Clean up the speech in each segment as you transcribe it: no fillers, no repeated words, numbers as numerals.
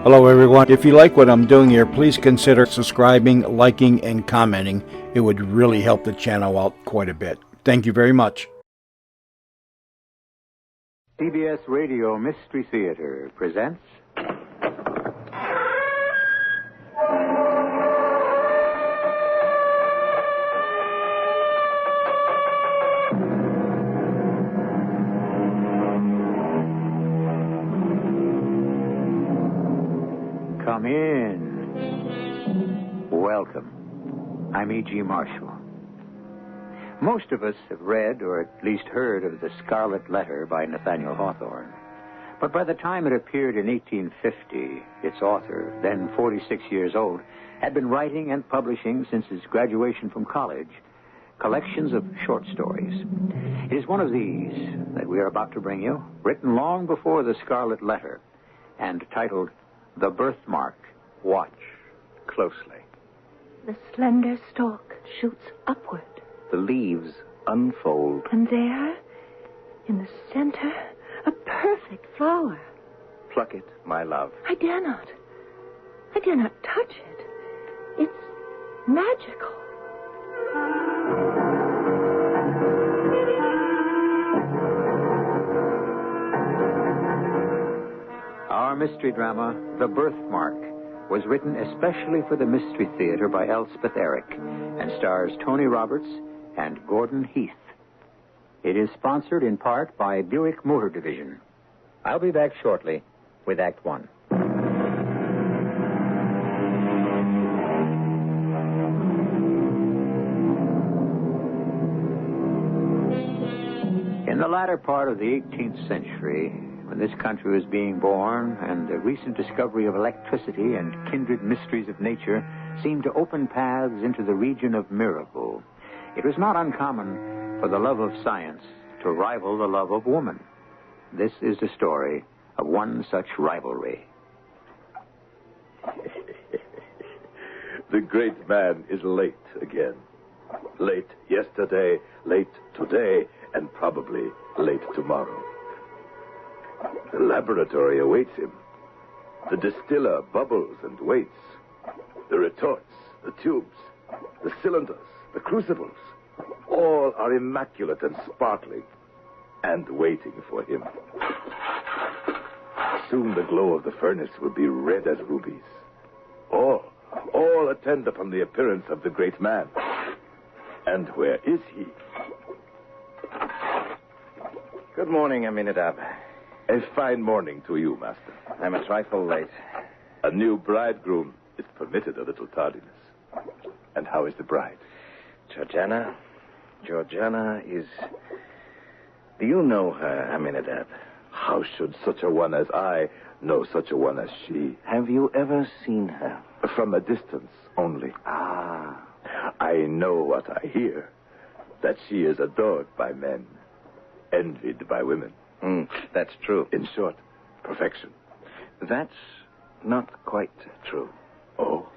Hello, everyone. If you like what I'm doing here, please consider subscribing, liking, and commenting. It would really help the channel out quite a bit. Thank you very much. CBS Radio Mystery Theater presents... Come in. Welcome. I'm E.G. Marshall. Most of us have read or at least heard of The Scarlet Letter by Nathaniel Hawthorne. But by the time it appeared in 1850, its author, then 46 years old, had been writing and publishing since his graduation from college collections of short stories. It is one of these that we are about to bring you, written long before The Scarlet Letter, and titled The Birthmark. Watch closely. The slender stalk shoots upward. The leaves unfold. And there, in the center, a perfect flower. Pluck it, my love. I dare not. I dare not touch it. It's magical. Our mystery drama, The Birthmark, was written especially for the Mystery Theater by Elspeth Eric and stars Tony Roberts and Gordon Heath. It is sponsored in part by Buick Motor Division. I'll be back shortly with Act One. In the latter part of the 18th century, when this country was being born and the recent discovery of electricity and kindred mysteries of nature seemed to open paths into the region of miracle, it was not uncommon for the love of science to rival the love of woman. This is the story of one such rivalry. The great man is late again. Late yesterday, late today, and probably late tomorrow. The laboratory awaits him. The distiller bubbles and waits. The retorts, the tubes, the cylinders, the crucibles, all are immaculate and sparkling, and waiting for him. Soon the glow of the furnace will be red as rubies. All attend upon the appearance of the great man. And where is he? Good morning, Aminadab. A fine morning to you, Master. I'm a trifle late. A new bridegroom is permitted a little tardiness. And how is the bride? Georgiana is... Do you know her, Aminadab? How should such a one as I know such a one as she? Have you ever seen her? From a distance only. Ah. I know what I hear. That she is adored by men. Envied by women. That's true. In short, perfection. That's not quite true. Oh?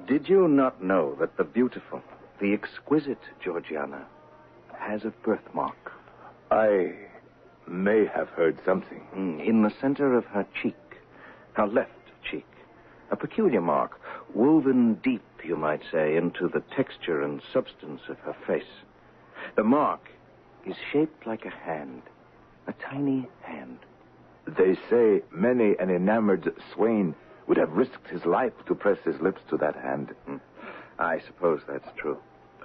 Did you not know that the beautiful, the exquisite Georgiana has a birthmark? I may have heard something. In the center of her cheek, her left cheek. A peculiar mark, woven deep, you might say, into the texture and substance of her face. The mark is shaped like a hand, a tiny hand. They say many an enamored swain would have risked his life to press his lips to that hand. I suppose that's true.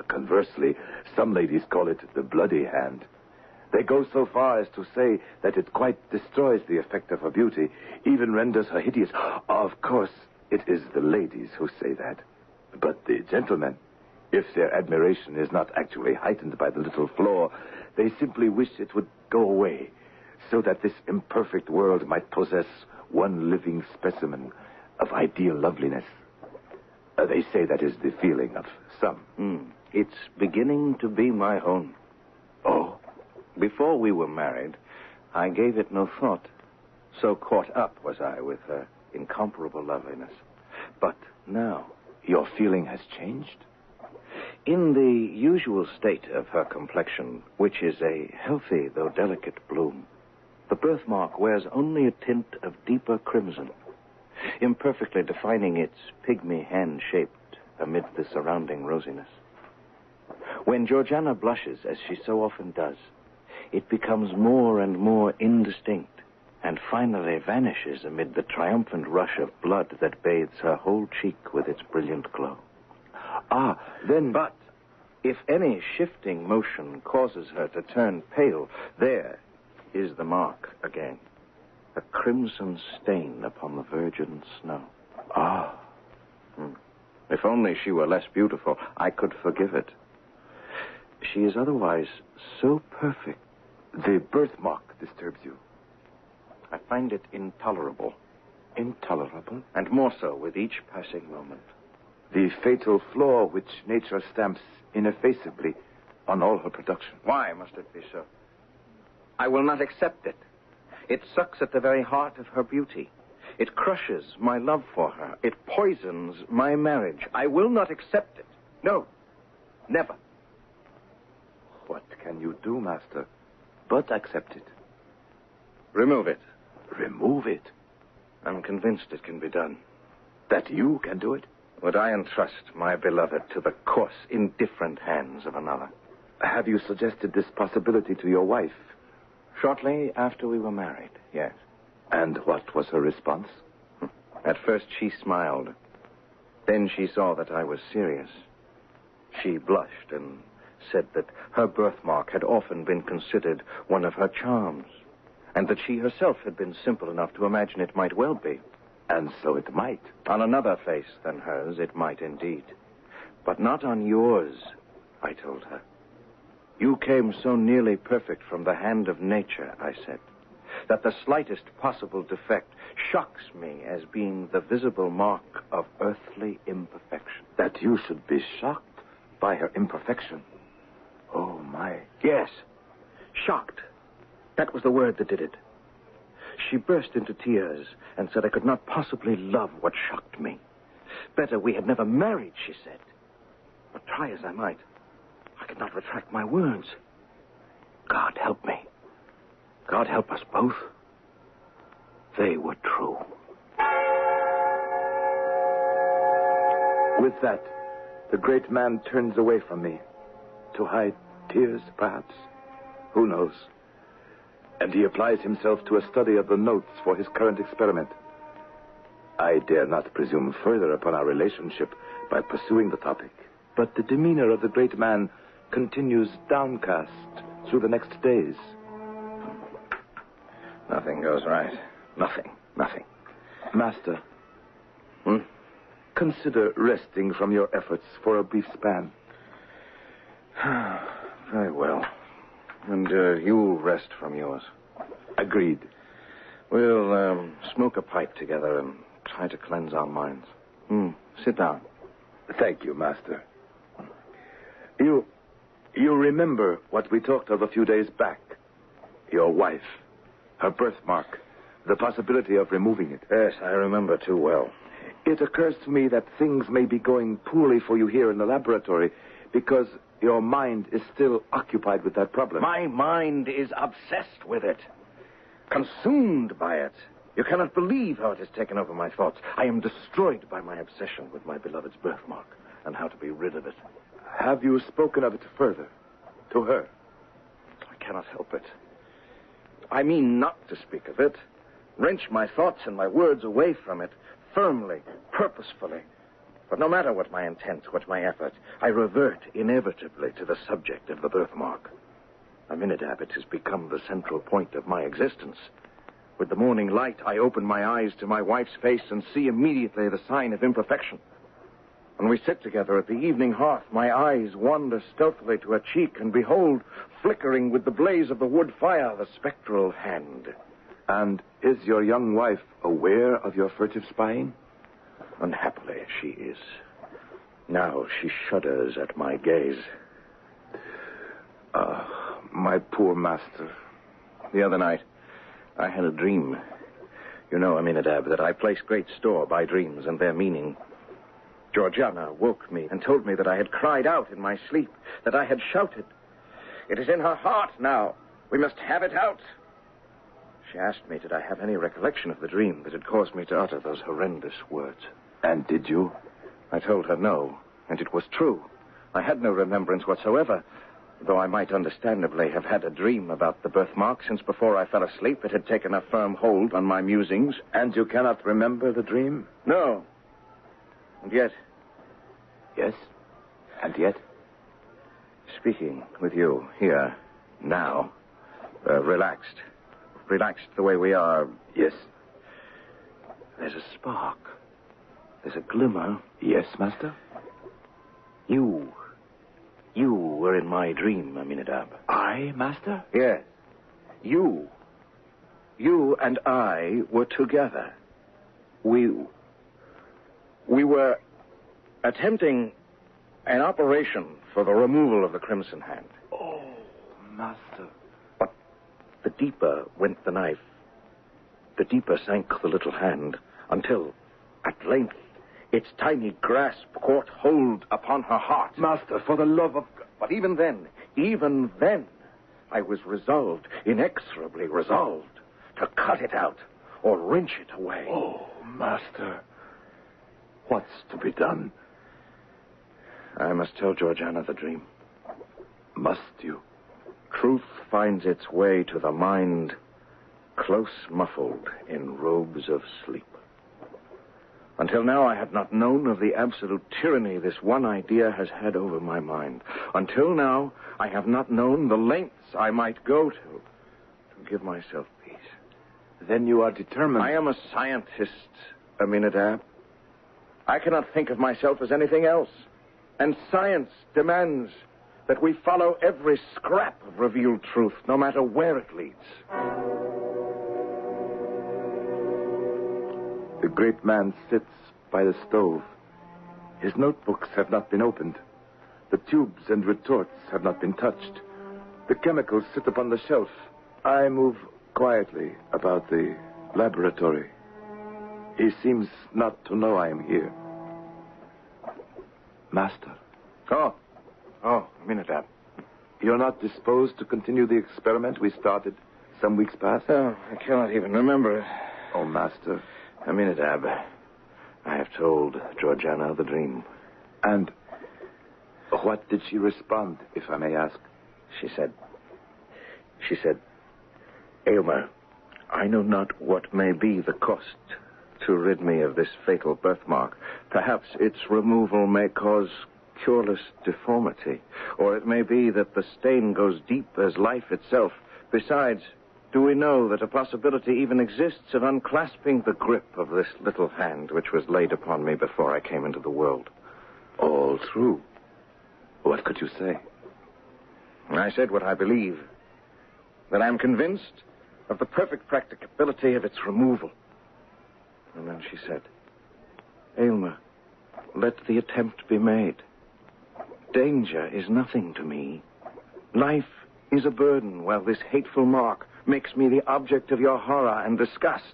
Conversely, some ladies call it the bloody hand. They go so far as to say that it quite destroys the effect of her beauty, even renders her hideous. Of course, it is the ladies who say that. But the gentlemen, if their admiration is not actually heightened by the little flaw, they simply wish it would go away, so that this imperfect world might possess one living specimen of ideal loveliness. They say that is the feeling of some. It's beginning to be my own. Oh? Before we were married, I gave it no thought. So caught up was I with her incomparable loveliness. But now... Your feeling has changed? In the usual state of her complexion, which is a healthy though delicate bloom, the birthmark wears only a tint of deeper crimson. imperfectly defining its pygmy hand shaped amid the surrounding rosiness. When Georgiana blushes, as she so often does, it becomes more and more indistinct, and finally vanishes amid the triumphant rush of blood that bathes her whole cheek with its brilliant glow. But if any shifting motion causes her to turn pale, there is the mark again. A crimson stain upon the virgin snow. If only she were less beautiful, I could forgive it. She is otherwise so perfect. The birthmark disturbs you. I find it intolerable. Intolerable? And more so with each passing moment. The fatal flaw which nature stamps ineffaceably on all her production. Why must it be so? I will not accept it. It sucks at the very heart of her beauty. It crushes my love for her. It poisons my marriage. I will not accept it. No, never. What can you do, Master, but accept it? Remove it. Remove it? I'm convinced it can be done. That you can do it? Would I entrust my beloved to the coarse, indifferent hands of another? Have you suggested this possibility to your wife? Shortly after we were married, yes. And what was her response? At first she smiled. Then she saw that I was serious. She blushed and said that her birthmark had often been considered one of her charms, and that she herself had been simple enough to imagine it might well be. And so it might. On another face than hers, it might indeed. But not on yours, I told her. You came so nearly perfect from the hand of nature, I said, that the slightest possible defect shocks me as being the visible mark of earthly imperfection. That you should be shocked by her imperfection. Oh, my. Yes, shocked. That was the word that did it. She burst into tears and said I could not possibly love what shocked me. Better we had never married, she said. But try as I might, I could not retract my words. God help me. God help us both. They were true. With that, the great man turns away from me. To hide tears, perhaps. Who knows? And he applies himself to a study of the notes for his current experiment. I dare not presume further upon our relationship by pursuing the topic. But the demeanor of the great man continues downcast through the next days. Nothing goes right. Nothing. Master, consider resting from your efforts for a brief span. Very well. And you'll rest from yours. Agreed. We'll smoke a pipe together and try to cleanse our minds. Sit down. Thank you, Master. You remember what we talked of a few days back? Your wife, her birthmark, the possibility of removing it. Yes, I remember too well. It occurs to me that things may be going poorly for you here in the laboratory because your mind is still occupied with that problem. My mind is obsessed with it. Consumed by it. You cannot believe how it has taken over my thoughts. I am destroyed by my obsession with my beloved's birthmark and how to be rid of it. Have you spoken of it further? To her? I cannot help it. I mean not to speak of it. Wrench my thoughts and my words away from it, firmly, purposefully. But no matter what my intent, what my effort, I revert inevitably to the subject of the birthmark. Aminadab, it has become the central point of my existence. With the morning light, I open my eyes to my wife's face and see immediately the sign of imperfection. When we sit together at the evening hearth, my eyes wander stealthily to her cheek and behold, flickering with the blaze of the wood fire, the spectral hand. And is your young wife aware of your furtive spying? Unhappily, she is. Now she shudders at my gaze. My poor master. The other night, I had a dream. You know, Aminadab, that I place great store by dreams and their meaning. Georgiana woke me and told me that I had cried out in my sleep, that I had shouted. It is in her heart now. We must have it out. She asked me did I have any recollection of the dream that had caused me to utter those horrendous words. And did you? I told her no, and it was true. I had no remembrance whatsoever, though I might understandably have had a dream about the birthmark, since before I fell asleep it had taken a firm hold on my musings. And you cannot remember the dream? No. And yet... Yes. And yet? Speaking with you here, now, relaxed the way we are. Yes. There's a spark. There's a glimmer. Yes, Master? You were in my dream, Aminadab. I, Master? Yes. You and I were together. We were attempting an operation for the removal of the Crimson Hand. Oh, Master. But the deeper went the knife, the deeper sank the little hand, until, at length, its tiny grasp caught hold upon her heart. Master, for the love of God. But even then, I was resolved, inexorably resolved, to cut it out or wrench it away. Oh, Master. What's to be done? I must tell Georgiana the dream. Must you? Truth finds its way to the mind, close muffled in robes of sleep. Until now, I had not known of the absolute tyranny this one idea has had over my mind. Until now, I have not known the lengths I might go to give myself peace. Then you are determined. I am a scientist, Aminadab. I cannot think of myself as anything else. And science demands that we follow every scrap of revealed truth, no matter where it leads. The great man sits by the stove. His notebooks have not been opened. The tubes and retorts have not been touched. The chemicals sit upon the shelf. I move quietly about the laboratory. He seems not to know I am here. Master. Oh, Aminadab. You're not disposed to continue the experiment we started some weeks past? Oh, I cannot even remember it. Oh, Master. Aminadab, I have told Georgiana the dream. And what did she respond, if I may ask? She said, Aylmer, I know not what may be the cost to rid me of this fatal birthmark. Perhaps its removal may cause cureless deformity, or it may be that the stain goes deep as life itself. Besides, do we know that a possibility even exists of unclasping the grip of this little hand which was laid upon me before I came into the world? All true. What could you say? I said what I believe, that I am convinced of the perfect practicability of its removal. And then she said, Aylmer, let the attempt be made. Danger is nothing to me. Life is a burden, while this hateful mark makes me the object of your horror and disgust.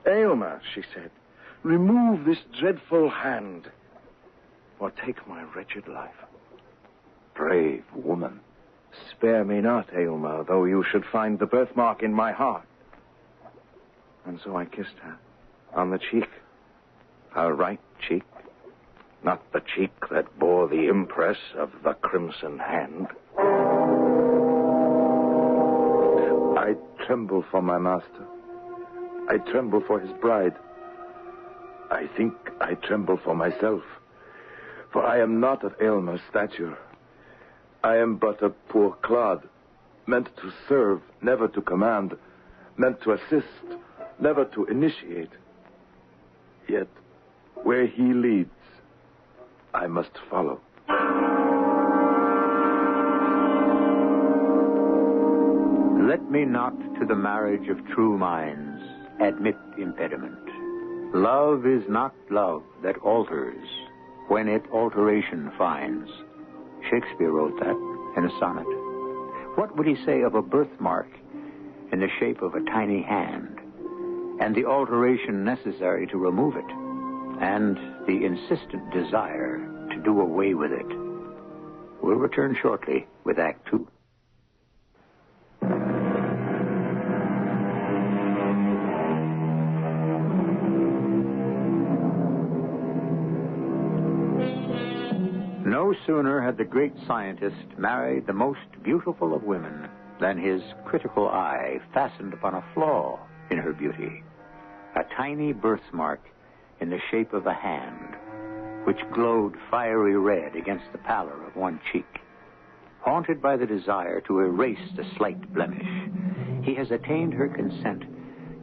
Aylmer, she said, remove this dreadful hand, or take my wretched life. Brave woman. Spare me not, Aylmer, though you should find the birthmark in my heart. And so I kissed her on the cheek, her right cheek, not the cheek that bore the impress of the crimson hand. I tremble for my master. I tremble for his bride. I think I tremble for myself, for I am not of Aylmer's stature. I am but a poor clod, meant to serve, never to command, meant to assist, never to initiate. Yet, where he leads, I must follow. Let me not to the marriage of true minds admit impediment. Love is not love that alters when it alteration finds. Shakespeare wrote that in a sonnet. What would he say of a birthmark in the shape of a tiny hand, and the alteration necessary to remove it, and the insistent desire to do away with it? We'll return shortly with Act 2. No sooner had the great scientist married the most beautiful of women than his critical eye fastened upon a flaw in her beauty. A tiny birthmark in the shape of a hand, which glowed fiery red against the pallor of one cheek. Haunted by the desire to erase the slight blemish, he has attained her consent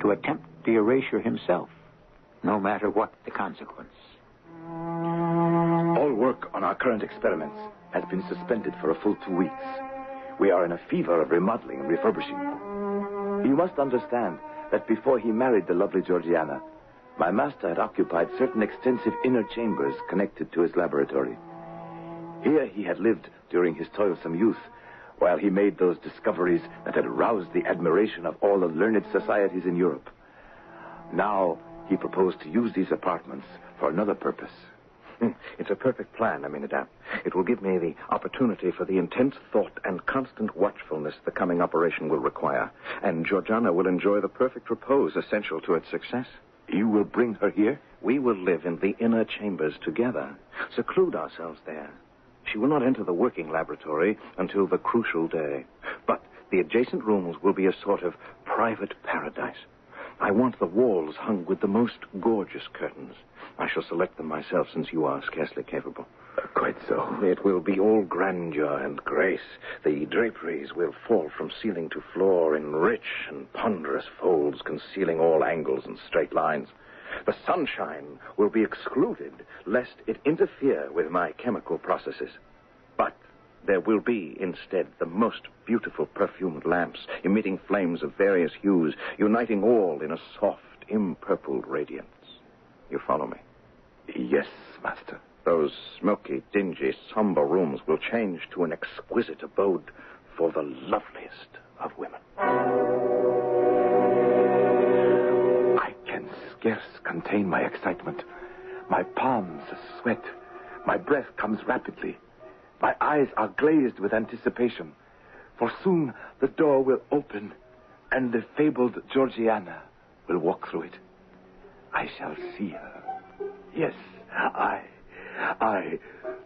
to attempt the erasure himself, no matter what the consequence. All work on our current experiments has been suspended for a full 2 weeks. We are in a fever of remodeling and refurbishing. You must understand that before he married the lovely Georgiana, my master had occupied certain extensive inner chambers connected to his laboratory. Here he had lived during his toilsome youth, while he made those discoveries that had roused the admiration of all the learned societies in Europe. Now he proposed to use these apartments for another purpose. It's a perfect plan, Aminadab. It will give me the opportunity for the intense thought and constant watchfulness the coming operation will require. And Georgiana will enjoy the perfect repose essential to its success. You will bring her here? We will live in the inner chambers together, seclude ourselves there. She will not enter the working laboratory until the crucial day. But the adjacent rooms will be a sort of private paradise. I want the walls hung with the most gorgeous curtains. I shall select them myself, since you are scarcely capable. Quite so. It will be all grandeur and grace. The draperies will fall from ceiling to floor in rich and ponderous folds, concealing all angles and straight lines. The sunshine will be excluded, lest it interfere with my chemical processes. But there will be, instead, the most beautiful perfumed lamps, emitting flames of various hues, uniting all in a soft, impurpled radiance. You follow me? Yes, master. Those smoky, dingy, somber rooms will change to an exquisite abode for the loveliest of women. I can scarce contain my excitement. My palms sweat. My breath comes rapidly. My eyes are glazed with anticipation. For soon the door will open, and the fabled Georgiana will walk through it. I shall see her. Yes, I,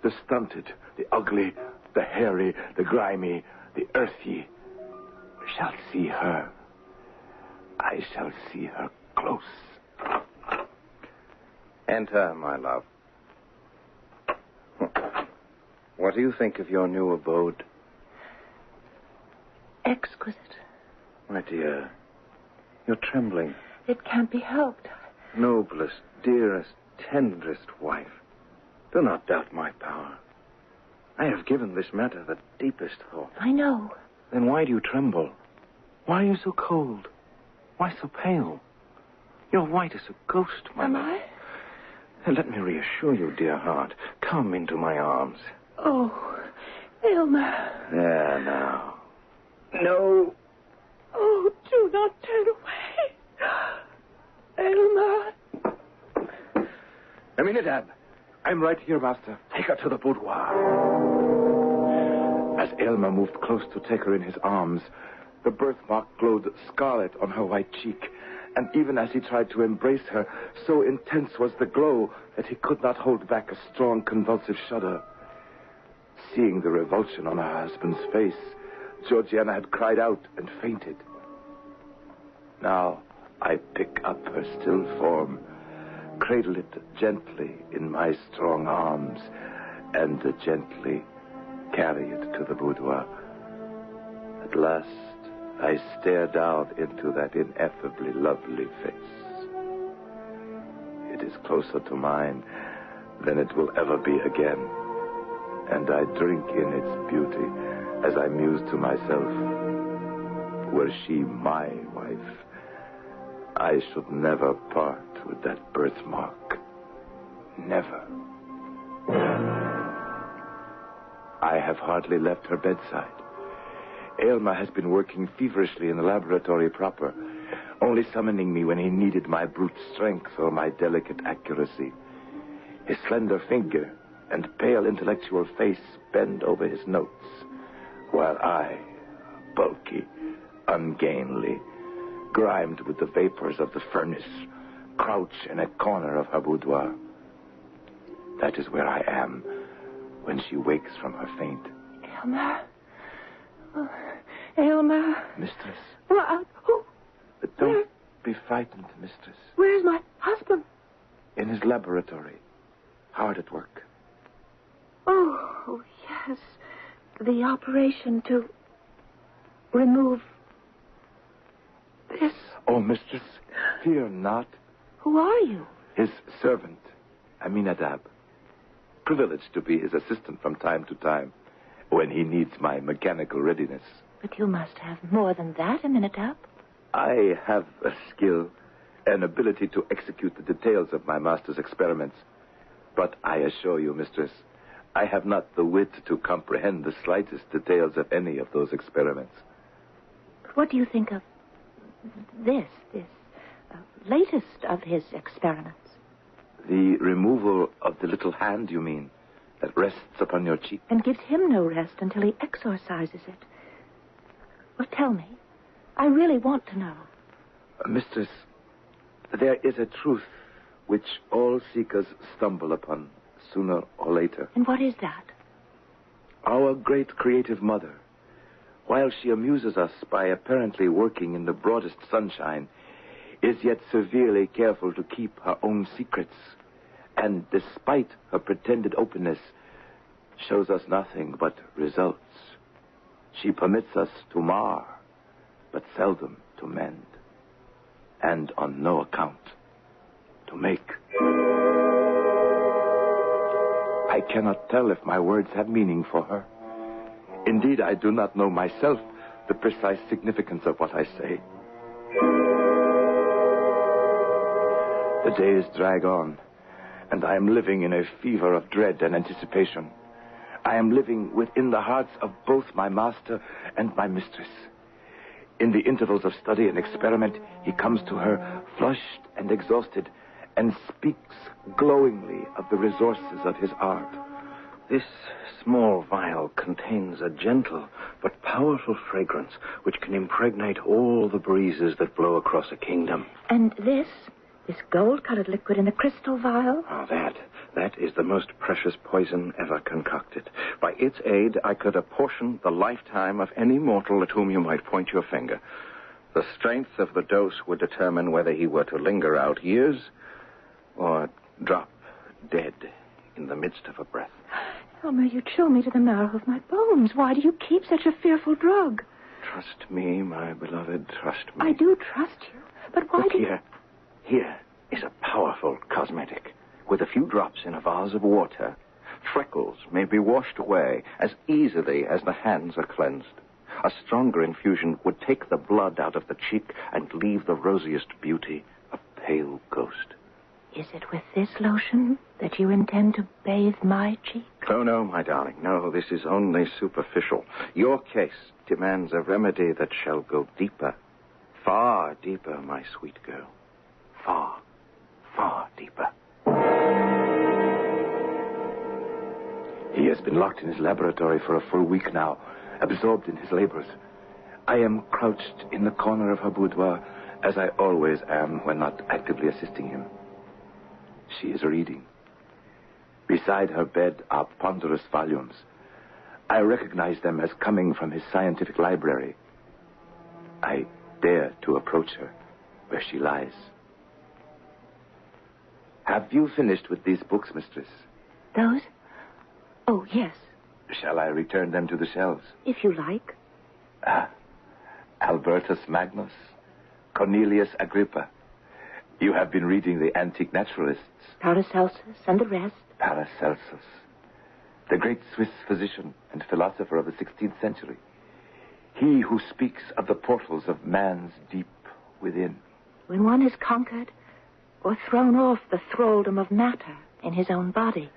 the stunted, the ugly, the hairy, the grimy, the earthy, shall see her. I shall see her close. Enter, my love. What do you think of your new abode? Exquisite. My dear, you're trembling. It can't be helped. Noblest, dearest, tenderest wife, do not doubt my power. I have given this matter the deepest thought. I know. Then why do you tremble? Why are you so cold? Why so pale? You're white as a ghost, my love. Am I? And let me reassure you, dear heart. Come into my arms. Oh, Elmer. There now. No. Oh, do not turn away. Elmer. Aminadab, I'm right here, master. Take her to the boudoir. As Elmer moved close to take her in his arms, the birthmark glowed scarlet on her white cheek, and even as he tried to embrace her, so intense was the glow that he could not hold back a strong, convulsive shudder. Seeing the revulsion on her husband's face, Georgiana had cried out and fainted. Now I pick up her still form, cradle it gently in my strong arms, and gently carry it to the boudoir. At last, I stare down into that ineffably lovely face. It is closer to mine than it will ever be again, and I drink in its beauty as I muse to myself, were she my wife, I should never part with that birthmark. Never. I have hardly left her bedside. Aylmer has been working feverishly in the laboratory proper, only summoning me when he needed my brute strength or my delicate accuracy. His slender figure and pale intellectual face bend over his notes, while I, bulky, ungainly, grimed with the vapors of the furnace, crouch in a corner of her boudoir. That is where I am when she wakes from her faint. Elmer. Oh, Elmer. Mistress. Who? But don't be frightened, mistress. Where's my husband? In his laboratory. Hard at work. Oh, yes. The operation to remove this. Oh, mistress, fear not. Who are you? His servant, Aminadab. Privileged to be his assistant from time to time when he needs my mechanical readiness. But you must have more than that, Aminadab. I have a skill, an ability to execute the details of my master's experiments. But I assure you, mistress, I have not the wit to comprehend the slightest details of any of those experiments. What do you think of this latest of his experiments? The removal of the little hand, you mean, that rests upon your cheek? And gives him no rest until he exorcises it. Well, tell me. I really want to know. Mistress, there is a truth which all seekers stumble upon sooner or later. And what is that? Our great creative mother, while she amuses us by apparently working in the broadest sunshine, is yet severely careful to keep her own secrets, and despite her pretended openness, shows us nothing but results. She permits us to mar, but seldom to mend, and on no account to make. I cannot tell if my words have meaning for her. Indeed, I do not know myself the precise significance of what I say. The days drag on, and I am living in a fever of dread and anticipation. I am living within the hearts of both my master and my mistress. In the intervals of study and experiment, he comes to her flushed and exhausted, and speaks glowingly of the resources of his art. This small vial contains a gentle but powerful fragrance which can impregnate all the breezes that blow across a kingdom. And this gold-colored liquid in the crystal vial? Ah, that is the most precious poison ever concocted. By its aid, I could apportion the lifetime of any mortal at whom you might point your finger. The strength of the dose would determine whether he were to linger out years or drop dead in the midst of a breath. Elmer, you chill me to the marrow of my bones. Why do you keep such a fearful drug? Trust me, my beloved, trust me. I do trust you, but why Look Here is a powerful cosmetic. With a few drops in a vase of water, freckles may be washed away as easily as the hands are cleansed. A stronger infusion would take the blood out of the cheek and leave the rosiest beauty a pale ghost. Is it with this lotion that you intend to bathe my cheek? Oh, no, my darling. No, this is only superficial. Your case demands a remedy that shall go deeper. Far deeper, my sweet girl. Far, far deeper. He has been locked in his laboratory for a full week now, absorbed in his labors. I am crouched in the corner of her boudoir, as I always am when not actively assisting him. She is reading. Beside her bed are ponderous volumes. I recognize them as coming from his scientific library. I dare to approach her where she lies. Have you finished with these books, mistress? Those? Oh, yes. Shall I return them to the shelves? If you like. Albertus Magnus, Cornelius Agrippa. You have been reading the antique naturalists. Paracelsus and the rest. Paracelsus, the great Swiss physician and philosopher of the 16th century. He who speaks of the portals of man's deep within. When one is conquered or thrown off the thraldom of matter in his own body.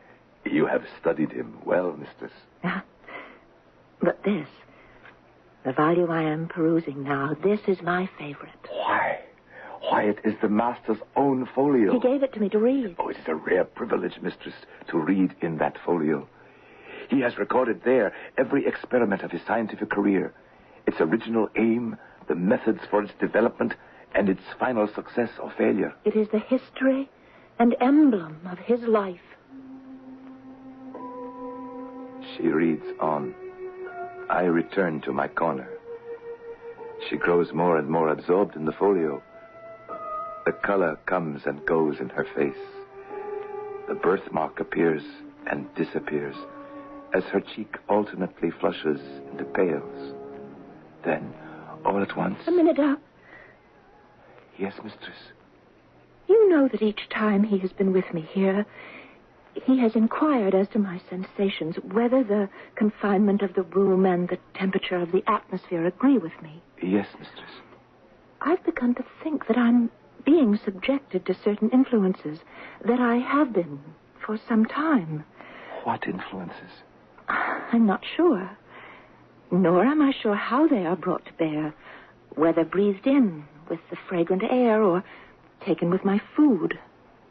You have studied him well, mistress. But this, the volume I am perusing now, this is my favorite. Why? Why, it is the master's own folio. He gave it to me to read. Oh, it is a rare privilege, mistress, to read in that folio. He has recorded there every experiment of his scientific career, its original aim, the methods for its development, and its final success or failure. It is the history and emblem of his life. She reads on. I return to my corner. She grows more and more absorbed in the folio. The color comes and goes in her face. The birthmark appears and disappears as her cheek alternately flushes and pales. Then, all at once... Aminadab. Yes, mistress. You know that each time he has been with me here, he has inquired as to my sensations, whether the confinement of the room and the temperature of the atmosphere agree with me. Yes, mistress. I've begun to think that I'm being subjected to certain influences, that I have been for some time. What influences? I'm not sure. Nor am I sure how they are brought to bear, whether breathed in with the fragrant air or taken with my food.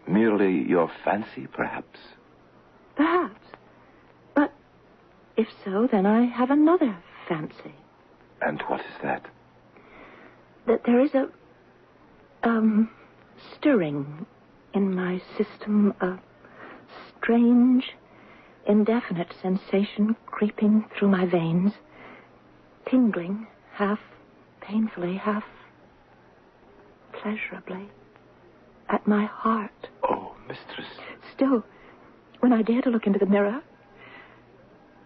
Merely your fancy, perhaps? Perhaps. But if so, then I have another fancy. And what is that? That there is a stirring in my system, a strange, indefinite sensation creeping through my veins, tingling, half painfully, half pleasurably, at my heart. Oh, mistress. Still, when I dare to look into the mirror,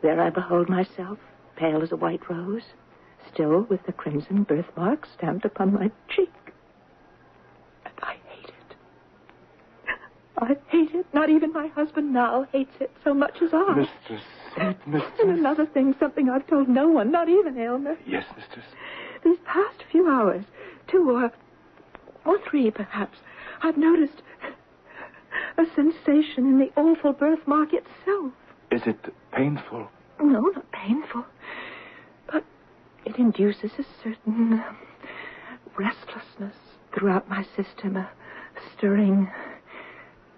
there I behold myself, pale as a white rose, still with the crimson birthmark stamped upon my cheek. And I hate it. I hate it. Not even my husband now hates it so much as I. Mistress, sweet mistress. And another thing, something I've told no one, not even Aylmer. Yes, mistress. These past few hours, 2 or 3 perhaps, I've noticed a sensation in the awful birthmark itself. Is it painful? No, not painful. But it induces a certain restlessness throughout my system, a stirring,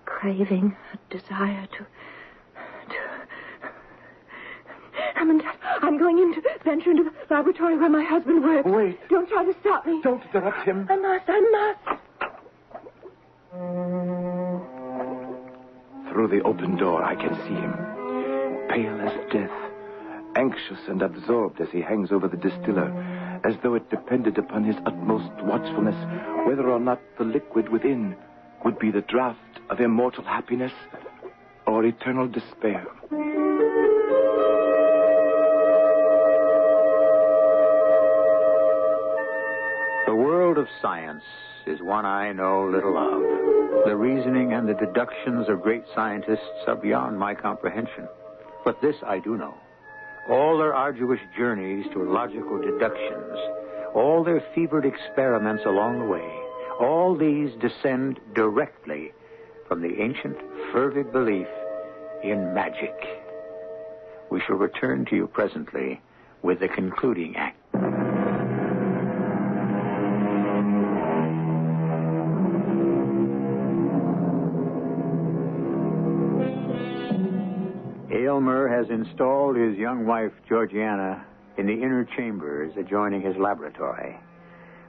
craving, a desire to... I'm going to venture into the laboratory where my husband works. Wait. Don't try to stop me. Don't interrupt him. I must. Through the open door, I can see him, pale as death, anxious and absorbed as he hangs over the distiller, as though it depended upon his utmost watchfulness whether or not the liquid within would be the draught of immortal happiness or eternal despair. The world of science is one I know little of. The reasoning and the deductions of great scientists are beyond my comprehension. But this I do know. All their arduous journeys to logical deductions, all their fevered experiments along the way, all these descend directly from the ancient, fervid belief in magic. We shall return to you presently with the concluding act. Aylmer has installed his young wife, Georgiana, in the inner chambers adjoining his laboratory.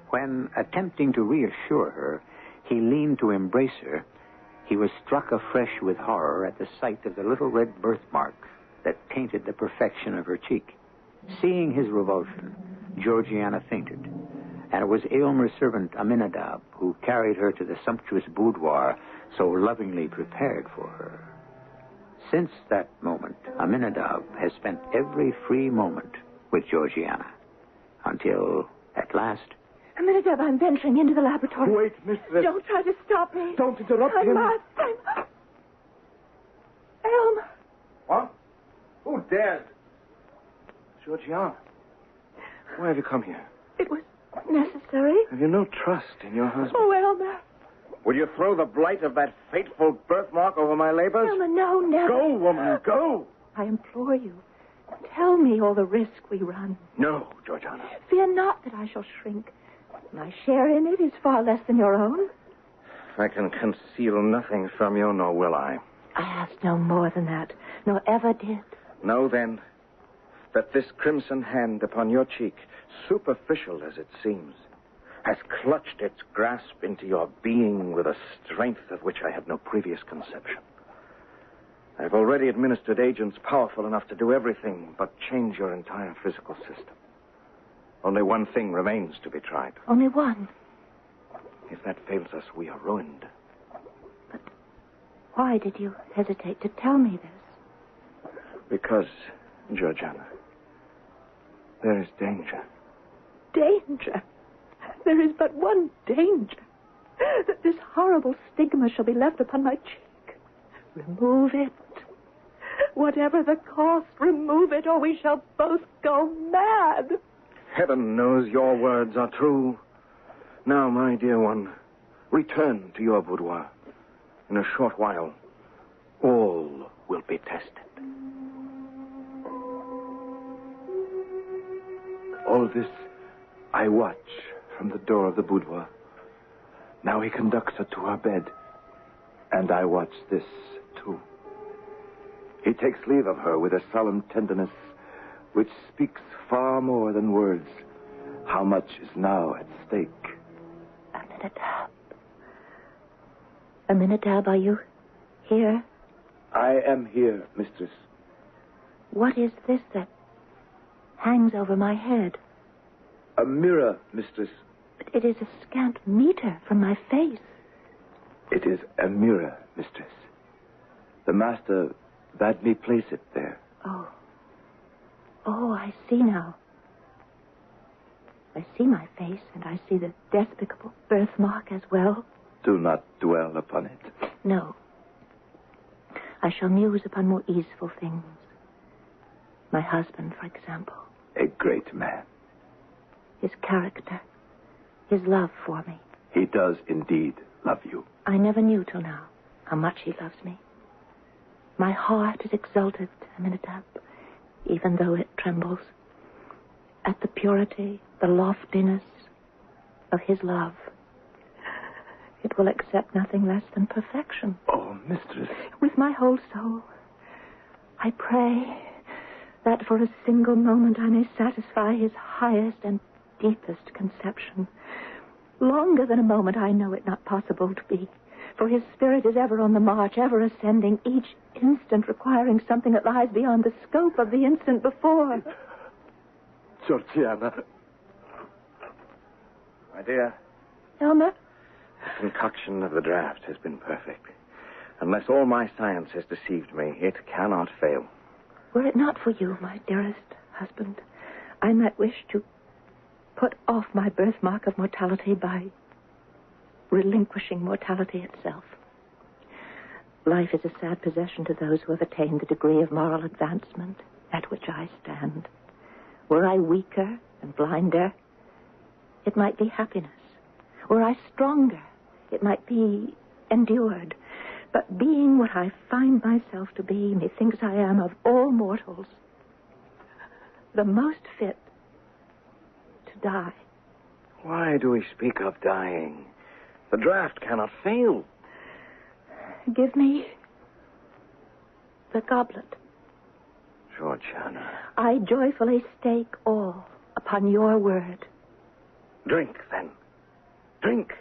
When, attempting to reassure her, he leaned to embrace her, he was struck afresh with horror at the sight of the little red birthmark that tainted the perfection of her cheek. Seeing his revulsion, Georgiana fainted, and it was Aylmer's servant Aminadab who carried her to the sumptuous boudoir so lovingly prepared for her. Since that moment, Aminadab has spent every free moment with Georgiana, until, at last... Aminadab, I'm venturing into the laboratory. Wait, mistress. Don't try to stop me. Don't interrupt I him. must. Aylmer. What? Who dared? Georgiana, why have you come here? It was necessary. Have you no trust in your husband? Oh, Aylmer. Will you throw the blight of that fateful birthmark over my labors? Aylmer, no, never. Go, woman, go! I implore you. Tell me all the risk we run. No, Georgiana. Fear not that I shall shrink. My share in it is far less than your own. I can conceal nothing from you, nor will I. I ask no more than that, nor ever did. Know, then, that this crimson hand upon your cheek, superficial as it seems, has clutched its grasp into your being with a strength of which I had no previous conception. I've already administered agents powerful enough to do everything but change your entire physical system. Only one thing remains to be tried. Only one? If that fails us, we are ruined. But why did you hesitate to tell me this? Because, Georgiana, there is danger. Danger? There is but one danger. That this horrible stigma shall be left upon my cheek. Remove it. Whatever the cost, remove it, or we shall both go mad. Heaven knows your words are true. Now, my dear one, return to your boudoir. In a short while, all will be tested. All this I watch from the door of the boudoir. Now he conducts her to her bed, and I watch this, too. He takes leave of her with a solemn tenderness which speaks far more than words. How much is now at stake? Aminadab. Aminadab, are you here? I am here, mistress. What is this that hangs over my head? A mirror, mistress. But it is a scant meter from my face. It is a mirror, mistress. The master bade me place it there. Oh, I see now. I see my face, and I see the despicable birthmark as well. Do not dwell upon it. No. I shall muse upon more easeful things. My husband, for example. A great man. His character. His love for me. He does indeed love you. I never knew till now how much he loves me. My heart is exalted, Aminadab, even though it trembles, at the purity, the loftiness of his love. It will accept nothing less than perfection. Oh, mistress. With my whole soul, I pray that for a single moment I may satisfy his highest and deepest conception. Longer than a moment I know it not possible to be, for his spirit is ever on the march, ever ascending, each instant requiring something that lies beyond the scope of the instant before. Georgiana. My dear, Elmer? the concoction of the draft has been perfect. Unless all my science has deceived me, it cannot fail. Were it not for you, my dearest husband, I might wish to put off my birthmark of mortality by relinquishing mortality itself. Life is a sad possession to those who have attained the degree of moral advancement at which I stand. Were I weaker and blinder, it might be happiness. Were I stronger, it might be endured. But being what I find myself to be, methinks I am of all mortals the most fit to die. Why do we speak of dying? The draft cannot fail. Give me the goblet. Georgiana. I joyfully stake all upon your word. Drink, then. Drink.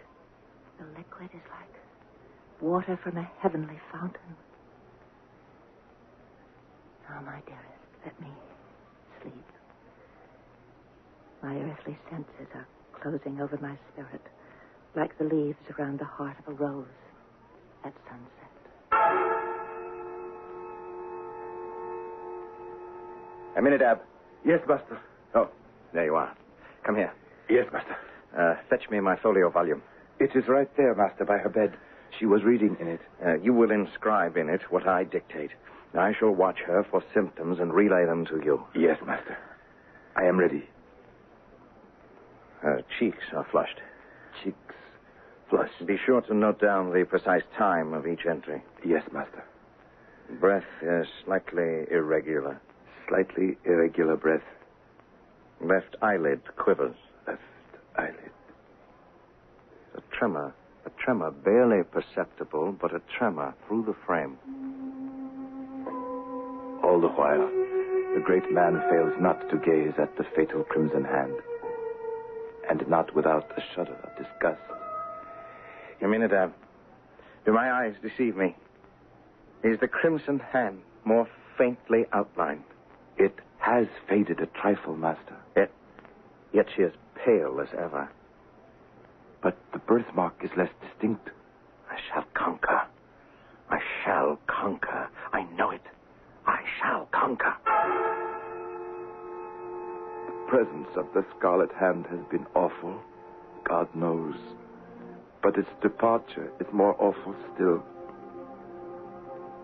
The liquid is like water from a heavenly fountain. Now, my dearest, let me sleep. My earthly senses are closing over my spirit, like the leaves around the heart of a rose at sunset. Aminadab. Yes, master. Oh, there you are. Come here. Yes, master. Fetch me my folio volume. It is right there, master, by her bed. She was reading in it. You will inscribe in it what I dictate. I shall watch her for symptoms and relay them to you. Yes, master. I am ready. Her cheeks are flushed. Cheeks flushed. Be sure to note down the precise time of each entry. Yes, master. Breath is slightly irregular. Slightly irregular breath. Left eyelid quivers. Left eyelid. A tremor barely perceptible, but a tremor through the frame. All the while, the great man fails not to gaze at the fatal crimson hand, and not without a shudder of disgust. Aminadab, do my eyes deceive me? is the crimson hand more faintly outlined. It has faded a trifle, Master. Yet she is pale as ever. But the birthmark is less distinct. I shall conquer. I shall conquer. I know it. I shall conquer. The presence of the Scarlet Hand has been awful, God knows. But its departure is more awful still.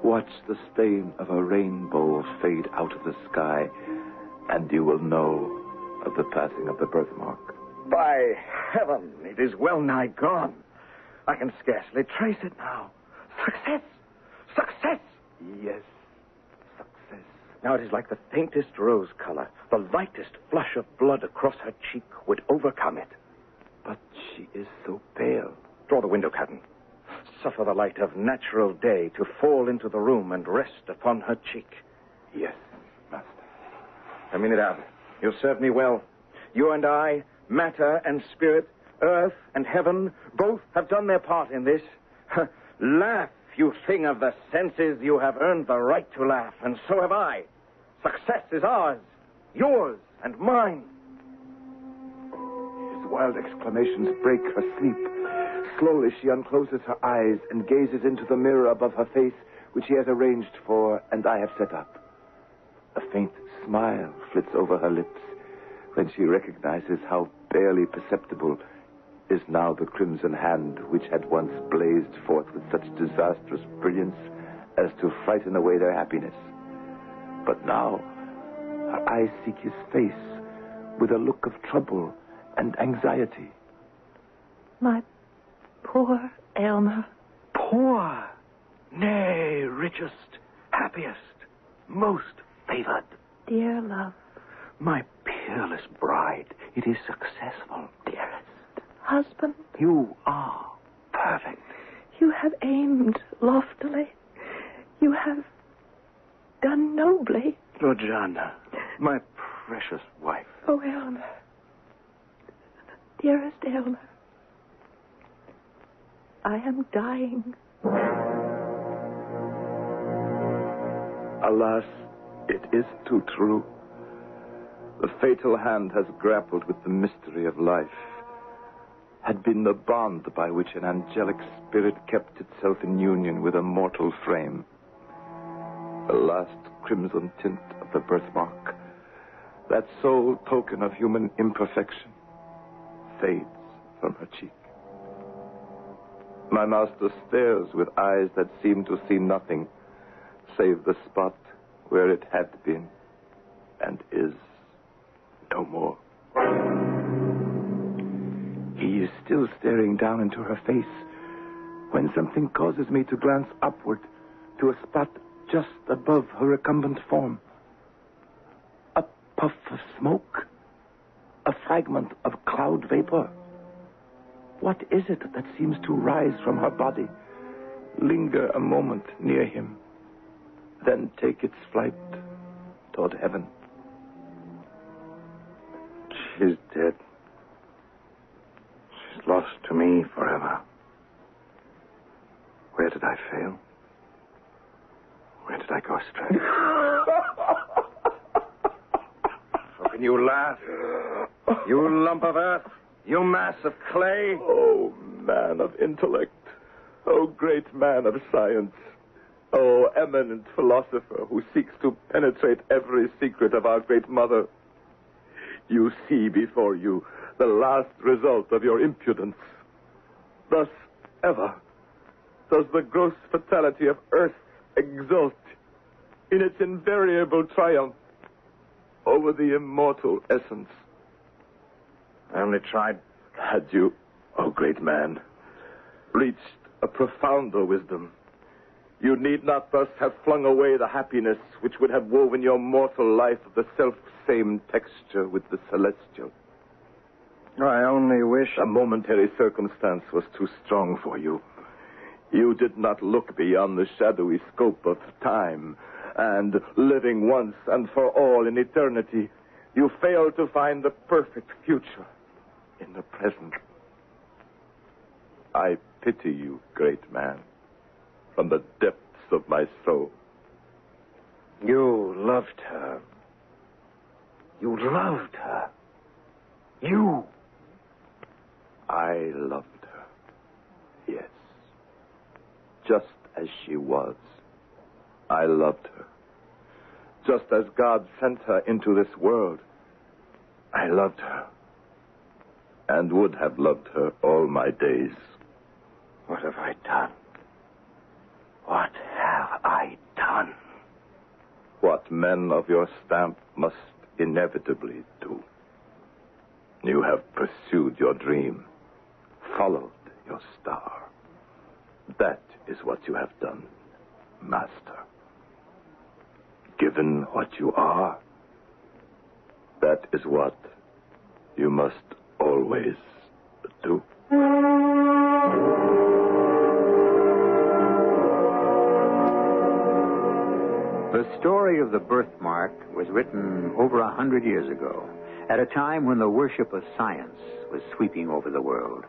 Watch the stain of a rainbow fade out of the sky, and you will know of the passing of the birthmark. By heaven, it is well nigh gone. I can scarcely trace it now. Success! Success! Yes, success. Now it is like the faintest rose color. The lightest flush of blood across her cheek would overcome it. But she is so pale. Draw the window curtain. Suffer the light of natural day to fall into the room and rest upon her cheek. Yes, Master. I mean it out. You'll serve me well. You and I, matter and spirit, earth and heaven, both have done their part in this. Laugh, you thing of the senses. You have earned the right to laugh, and so have I. Success is ours, yours and mine. His wild exclamations break her sleep. Slowly she uncloses her eyes and gazes into the mirror above her face, which he has arranged for and I have set up. A faint smile flits over her lips when she recognizes how barely perceptible is now the crimson hand which had once blazed forth with such disastrous brilliance as to frighten away their happiness. But now her eyes seek his face with a look of trouble and anxiety. My poor Aylmer. Poor, nay, richest, happiest, most favored. Dear love. My peerless bride, it is successful, dearest. Husband. You are perfect. You have aimed loftily. You have done nobly. Georgiana, my precious wife. Oh, Aylmer. Dearest Aylmer. I am dying. Alas, it is too true. The fatal hand has grappled with the mystery of life, had been the bond by which an angelic spirit kept itself in union with a mortal frame. The last crimson tint of the birthmark, that sole token of human imperfection, fades from her cheek. My master stares with eyes that seem to see nothing save the spot where it had been and is no more. He is still staring down into her face when something causes me to glance upward to a spot just above her recumbent form. A puff of smoke, a fragment of cloud vapor. What is it that seems to rise from her body, linger a moment near him, then take its flight toward heaven? She's dead. She's lost to me forever. Where did I fail? Where did I go astray? How can you laugh? You lump of earth. You mass of clay. Oh, man of intellect. Oh, great man of science. Oh, eminent philosopher who seeks to penetrate every secret of our great mother. You see before you the last result of your impudence. Thus, ever, does the gross fatality of earth exult in its invariable triumph over the immortal essence. I only tried. Had you, oh great man, reached a profounder wisdom, you need not thus have flung away the happiness which would have woven your mortal life of the self-same texture with the celestial. I only wish... A momentary circumstance was too strong for you. You did not look beyond the shadowy scope of time, and living once and for all in eternity, you failed to find the perfect future in the present. I pity you, great man, from the depths of my soul. You loved her. You loved her. You. I loved her. Yes. Just as she was. I loved her. Just as God sent her into this world. I loved her. And would have loved her all my days. What have I done? What have I done? What men of your stamp must inevitably do. You have pursued your dream, followed your star. That is what you have done, Master. Given what you are, that is what you must always do. The story of the birthmark was written over 100 years ago, at a time when the worship of science was sweeping over the world.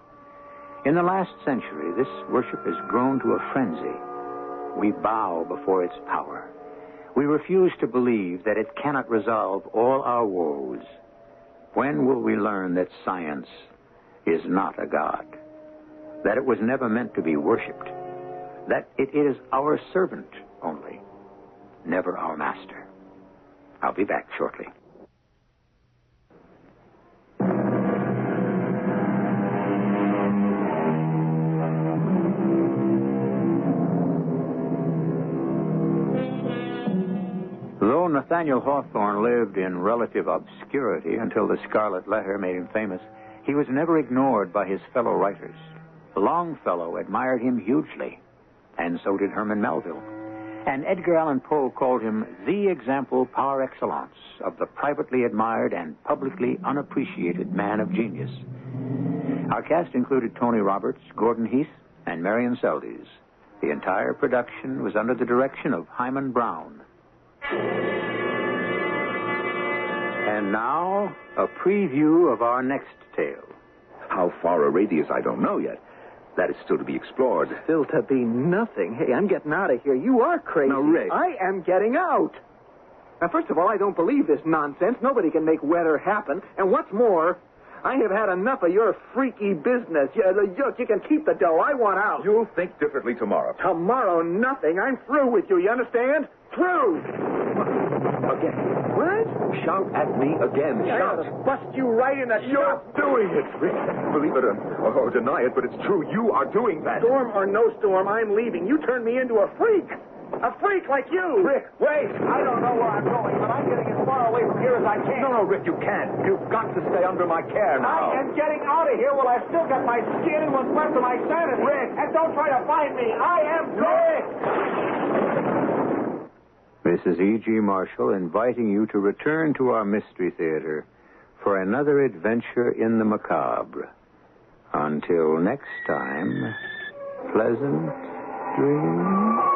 In the last century, this worship has grown to a frenzy. We bow before its power. We refuse to believe that it cannot resolve all our woes. When will we learn that science is not a god? That it was never meant to be worshipped? That it is our servant only, never our master? I'll be back shortly. Though Nathaniel Hawthorne lived in relative obscurity until the Scarlet Letter made him famous, he was never ignored by his fellow writers. Longfellow admired him hugely, and so did Herman Melville. And Edgar Allan Poe called him the example par excellence of the privately admired and publicly unappreciated man of genius. Our cast included Tony Roberts, Gordon Heath, and Marian Seldes. The entire production was under the direction of Hyman Brown. And now, a preview of our next tale. How far a radius, I don't know yet. That is still to be explored. Still to be nothing. Hey, I'm getting out of here. You are crazy. Now, Rick. I am getting out. Now, first of all, I don't believe this nonsense. Nobody can make weather happen. And what's more, I have had enough of your freaky business. You can keep the dough. I want out. You'll think differently tomorrow. Tomorrow, nothing. I'm through with you. You understand? Through. Again. What? Shout at me again. I Shout. ought to bust you right in the You're doing it, Rick. Believe it or deny it, but it's true. You are doing that. Storm or no storm, I'm leaving. You turned me into a freak. A freak like you. Rick, wait. I don't know where I'm going, but I'm getting as far away from here as I can. No, Rick, you can't. You've got to stay under my care now. I am getting out of here while I've still got my skin and what's left of my sanity. Rick! And don't try to find me. I am Rick! This is E.G. Marshall inviting you to return to our Mystery Theater for another adventure in the macabre. Until next time, pleasant dreams.